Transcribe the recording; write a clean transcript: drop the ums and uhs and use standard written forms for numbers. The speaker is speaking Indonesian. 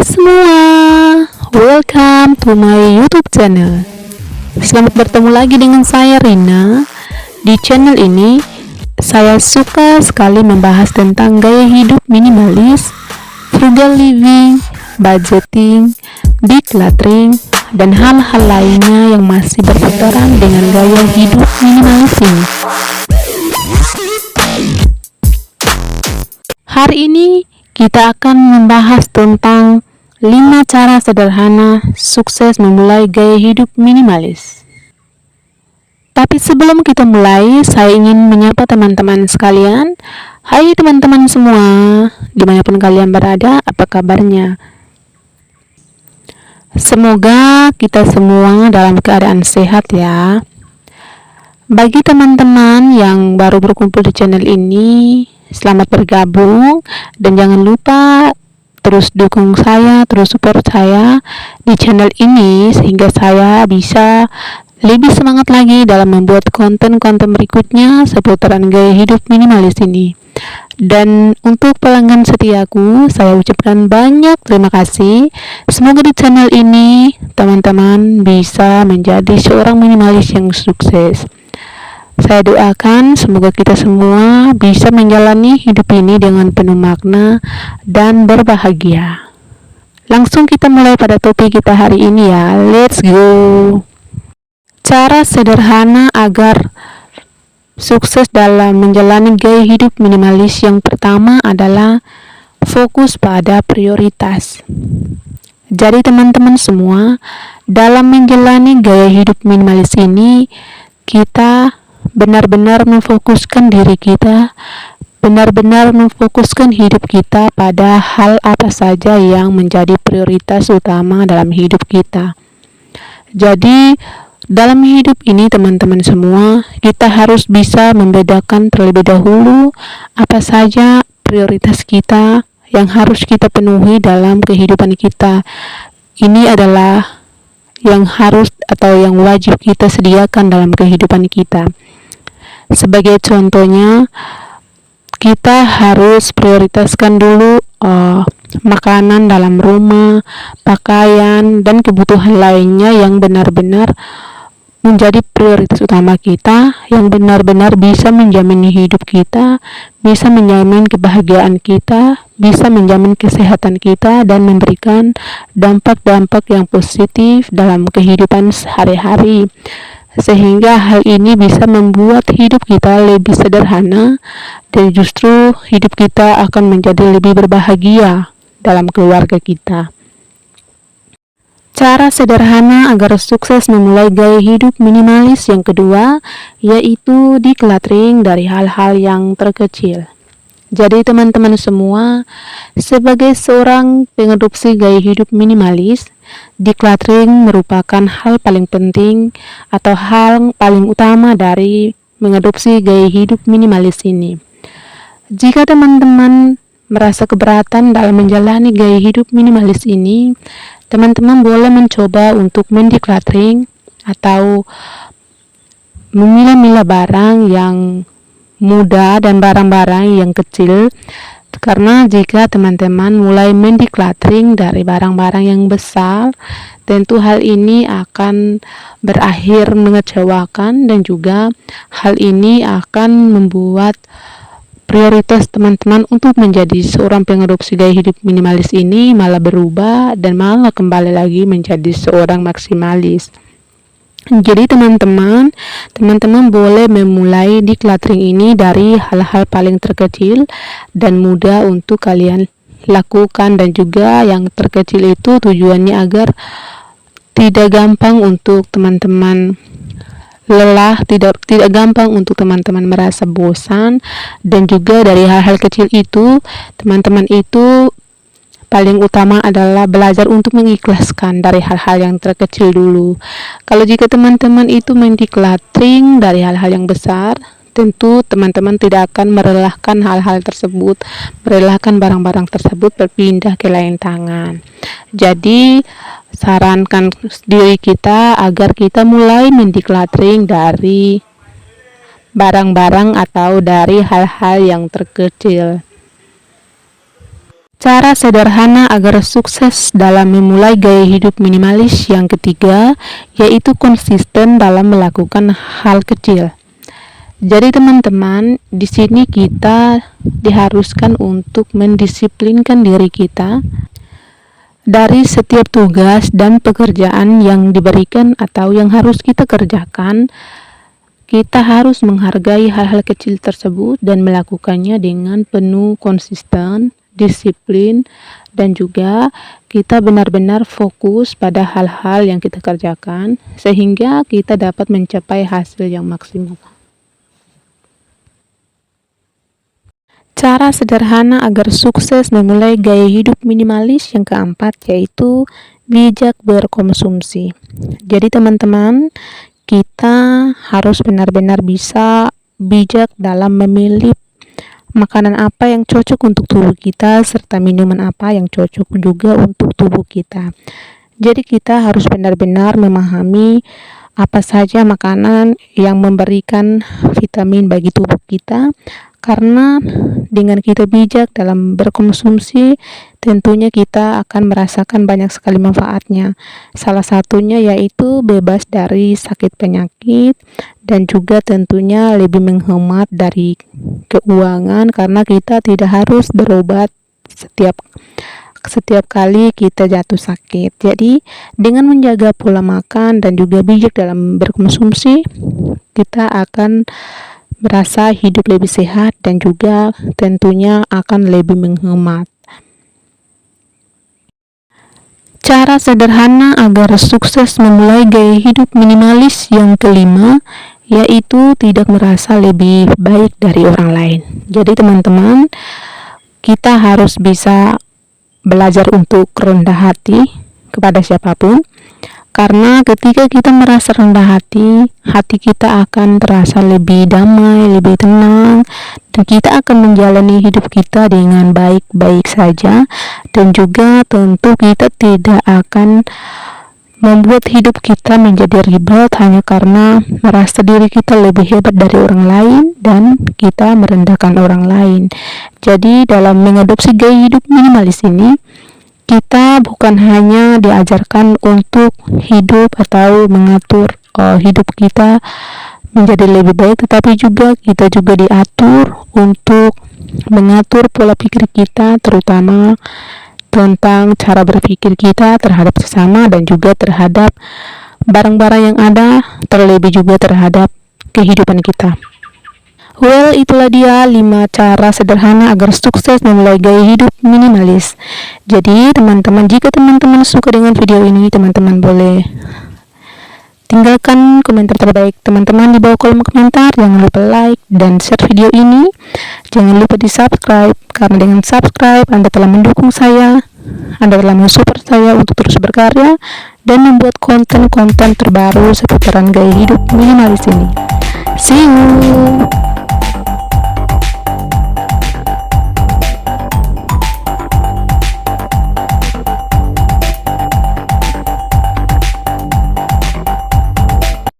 semua, welcome to my YouTube channel. Selamat bertemu lagi dengan saya Rina. Di channel ini, saya suka sekali membahas tentang gaya hidup minimalis, frugal living, budgeting, decluttering, dan hal-hal lainnya yang masih berputaran dengan gaya hidup minimalis ini. Hari ini kita akan membahas tentang 5 cara sederhana sukses memulai gaya hidup minimalis. Tapi sebelum kita mulai, saya ingin menyapa teman-teman sekalian. Hai teman-teman semua, dimanapun kalian berada, apa kabarnya? Semoga kita semua dalam keadaan sehat ya. Bagi teman-teman yang baru berkumpul di channel ini, selamat bergabung dan jangan lupa terus dukung saya, terus support saya di channel ini sehingga saya bisa lebih semangat lagi dalam membuat konten-konten berikutnya seputaran gaya hidup minimalis ini. Dan untuk pelanggan setiaku, saya ucapkan banyak terima kasih. Semoga di channel ini teman-teman bisa menjadi seorang minimalis yang sukses. Saya doakan semoga kita semua bisa menjalani hidup ini dengan penuh makna dan berbahagia. Langsung kita mulai pada topik kita hari ini ya. Let's go. Cara sederhana agar sukses dalam menjalani gaya hidup minimalis yang pertama adalah fokus pada prioritas. Jadi teman-teman semua, dalam menjalani gaya hidup minimalis ini, kita benar-benar memfokuskan diri kita, benar-benar memfokuskan hidup kita pada hal apa saja yang menjadi prioritas utama dalam hidup kita. Jadi, dalam hidup ini teman-teman semua, kita harus bisa membedakan terlebih dahulu apa saja prioritas kita yang harus kita penuhi dalam kehidupan kita. Ini adalah yang harus atau yang wajib kita sediakan dalam kehidupan kita. Sebagai contohnya, kita harus prioritaskan dulu makanan dalam rumah, pakaian, dan kebutuhan lainnya yang benar-benar menjadi prioritas utama kita, yang benar-benar bisa menjamin hidup kita, bisa menjamin kebahagiaan kita, bisa menjamin kesehatan kita, dan memberikan dampak-dampak yang positif dalam kehidupan sehari-hari. Sehingga hal ini bisa membuat hidup kita lebih sederhana dan justru hidup kita akan menjadi lebih berbahagia dalam keluarga kita. Cara sederhana agar sukses memulai gaya hidup minimalis yang kedua yaitu decluttering dari hal-hal yang terkecil. Jadi teman-teman semua, sebagai seorang pengadopsi gaya hidup minimalis, decluttering merupakan hal paling penting atau hal paling utama dari mengadopsi gaya hidup minimalis ini. Jika teman-teman merasa keberatan dalam menjalani gaya hidup minimalis ini, teman-teman boleh mencoba untuk mendecluttering atau memilah-milah barang yang mudah dan barang-barang yang kecil. Karena jika teman-teman mulai mendecluttering dari barang-barang yang besar, tentu hal ini akan berakhir mengecewakan dan juga hal ini akan membuat prioritas teman-teman untuk menjadi seorang pengadopsi gaya hidup minimalis ini malah berubah dan malah kembali lagi menjadi seorang maksimalis. Jadi teman-teman boleh memulai decluttering ini dari hal-hal paling terkecil dan mudah untuk kalian lakukan, dan juga yang terkecil itu tujuannya agar tidak gampang untuk teman-teman lelah, tidak gampang untuk teman-teman merasa bosan, dan juga dari hal-hal kecil itu teman-teman itu paling utama adalah belajar untuk mengikhlaskan dari hal-hal yang terkecil dulu. Kalau jika teman-teman itu mendecluttering dari hal-hal yang besar, tentu teman-teman tidak akan merelahkan hal-hal tersebut, merelahkan barang-barang tersebut berpindah ke lain tangan. Jadi, sarankan diri kita agar kita mulai mendecluttering dari barang-barang atau dari hal-hal yang terkecil. Cara sederhana agar sukses dalam memulai gaya hidup minimalis yang ketiga, yaitu konsisten dalam melakukan hal kecil. Jadi teman-teman, di sini kita diharuskan untuk mendisiplinkan diri kita dari setiap tugas dan pekerjaan yang diberikan atau yang harus kita kerjakan. Kita harus menghargai hal-hal kecil tersebut dan melakukannya dengan penuh konsisten, disiplin, dan juga kita benar-benar fokus pada hal-hal yang kita kerjakan sehingga kita dapat mencapai hasil yang maksimal. Cara sederhana agar sukses memulai gaya hidup minimalis yang keempat, yaitu bijak berkonsumsi. Jadi teman-teman, kita harus benar-benar bisa bijak dalam memilih makanan apa yang cocok untuk tubuh kita, serta minuman apa yang cocok juga untuk tubuh kita. Jadi kita harus benar-benar memahami apa saja makanan yang memberikan vitamin bagi tubuh kita, karena dengan kita bijak dalam berkonsumsi, tentunya kita akan merasakan banyak sekali manfaatnya. Salah satunya yaitu bebas dari sakit penyakit, dan juga tentunya lebih menghemat dari keuangan karena kita tidak harus berobat setiap kali kita jatuh sakit. Jadi dengan menjaga pola makan dan juga bijak dalam berkonsumsi, kita akan merasa hidup lebih sehat dan juga tentunya akan lebih menghemat. Cara sederhana agar sukses memulai gaya hidup minimalis yang kelima, yaitu tidak merasa lebih baik dari orang lain. Jadi teman-teman, kita harus bisa belajar untuk rendah hati kepada siapapun, karena ketika kita merasa rendah hati, hati kita akan terasa lebih damai, lebih tenang, dan kita akan menjalani hidup kita dengan baik-baik saja. Dan juga tentu kita tidak akan membuat hidup kita menjadi ribet hanya karena merasa diri kita lebih hebat dari orang lain dan kita merendahkan orang lain. Jadi dalam mengadopsi gaya hidup minimalis ini, kita bukan hanya diajarkan untuk hidup atau mengatur hidup kita menjadi lebih baik, tetapi juga kita juga diatur untuk mengatur pola pikir kita, terutama tentang cara berpikir kita terhadap sesama dan juga terhadap barang-barang yang ada, terlebih juga terhadap kehidupan kita. Well, itulah dia 5 cara sederhana agar sukses memulai gaya hidup minimalis. Jadi teman-teman, jika teman-teman suka dengan video ini, teman-teman boleh tinggalkan komentar terbaik teman-teman di bawah kolom komentar. Jangan lupa like dan share video ini. Jangan lupa di subscribe, karena dengan subscribe Anda telah mendukung saya, Anda telah mensupport saya untuk terus berkarya dan membuat konten-konten terbaru seputaran gaya hidup minimalis ini. See you.